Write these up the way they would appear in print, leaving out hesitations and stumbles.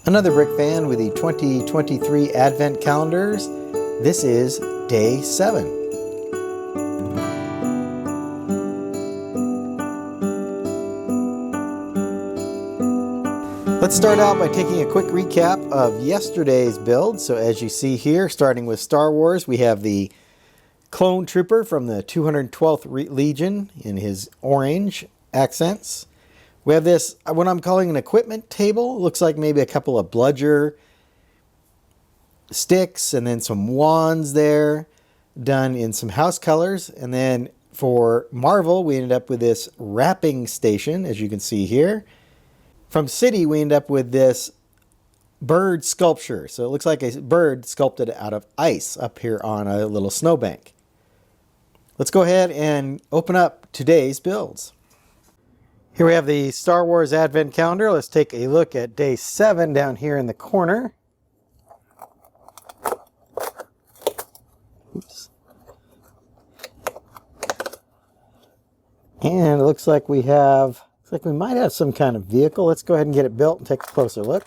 Another Brick fan with the 2023 Advent calendars. This is day 7. Let's start out by taking a quick recap of yesterday's build. So as you see here, starting with Star Wars, we have the Clone Trooper from the 212th Legion in his orange accents. We have this, what I'm calling an equipment table. It looks like maybe a couple of bludger sticks and then some wands there, done in some house colors. And then for Marvel, we ended up with this wrapping station, as you can see here. From City, we end up with this bird sculpture. So it looks like a bird sculpted out of ice up here on a little snowbank. Let's go ahead and open up today's builds. Here we have the Star Wars Advent Calendar. Let's take a look at day 7 down here in the corner. Oops. And it looks like we might have some kind of vehicle. Let's go ahead and get it built and take a closer look.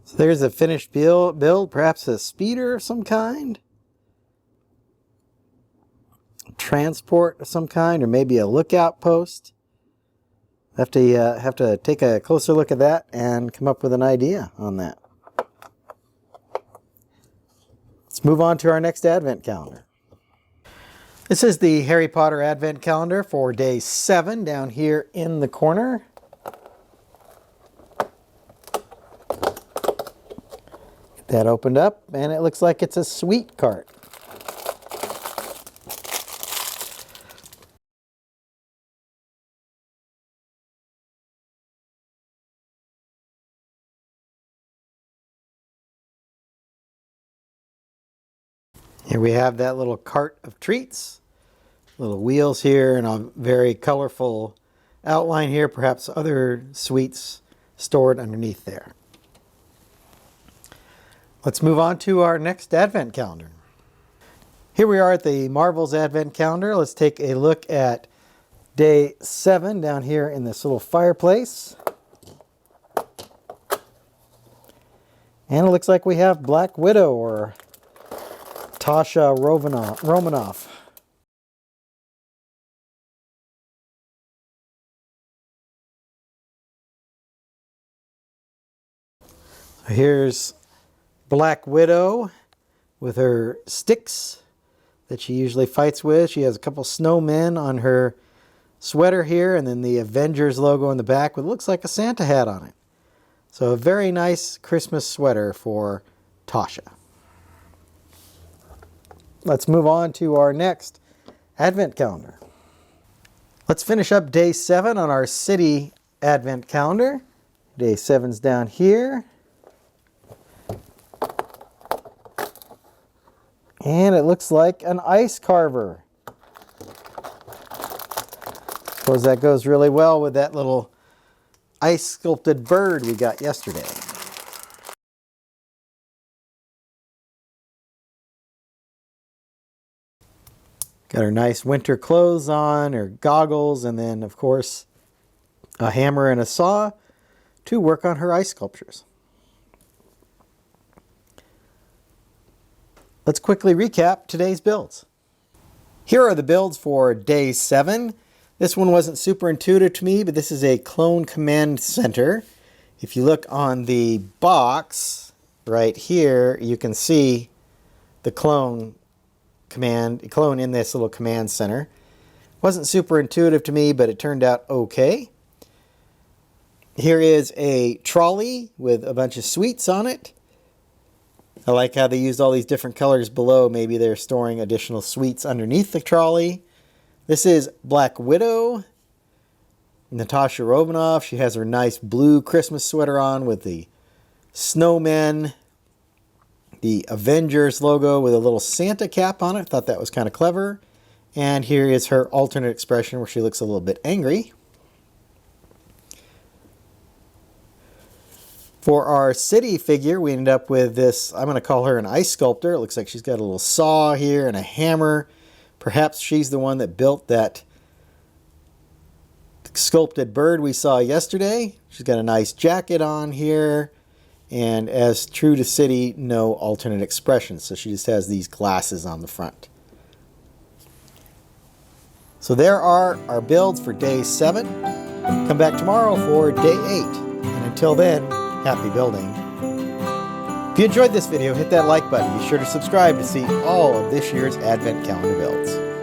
So there's a finished build, perhaps a speeder of some kind, transport of some kind, or maybe a lookout post. Have to take a closer look at that and come up with an idea on that. Let's move on to our next Advent calendar. This is the Harry Potter Advent calendar for day 7 down here in the corner. That opened up, and it looks like it's a sweet cart. Here we have that little cart of treats. Little wheels here and a very colorful outline here, perhaps other sweets stored underneath there. Let's move on to our next Advent calendar. Here we are at the Marvel's Advent calendar. Let's take a look at day 7 down here in this little fireplace. And it looks like we have Black Widow or Tasha Romanoff. So here's Black Widow with her sticks that she usually fights with. She has a couple snowmen on her sweater here, and then the Avengers logo in the back with looks like a Santa hat on it. So a very nice Christmas sweater for Tasha. Let's move on to our next Advent calendar. Let's finish up day 7 on our City Advent calendar. Day 7's down here. And it looks like an ice carver. Suppose that goes really well with that little ice sculpted bird we got yesterday. Got her nice winter clothes on, her goggles, and then of course a hammer and a saw to work on her ice sculptures. Let's quickly recap today's builds. Here are the builds for day 7. This one wasn't super intuitive to me, but this is a Clone Command Center. If you look on the box right here, you can see the clone in this little command center. Wasn't super intuitive to me, but it turned out okay. Here is a trolley with a bunch of sweets on it. I like how they used all these different colors below. Maybe they're storing additional sweets underneath the trolley. This is Black Widow, Natasha Romanoff. She has her nice blue Christmas sweater on with the snowmen, the Avengers logo with a little Santa cap on it. Thought that was kind of clever. And here is her alternate expression where she looks a little bit angry. For our city figure, we ended up with this, I'm going to call her an ice sculptor. It looks like she's got a little saw here and a hammer. Perhaps she's the one that built that sculpted bird we saw yesterday. She's got a nice jacket on here. And as true to city, no alternate expressions. So she just has these glasses on the front. So there are our builds for day 7. Come back tomorrow for day 8. And until then, happy building. If you enjoyed this video, hit that like button. Be sure to subscribe to see all of this year's Advent Calendar builds.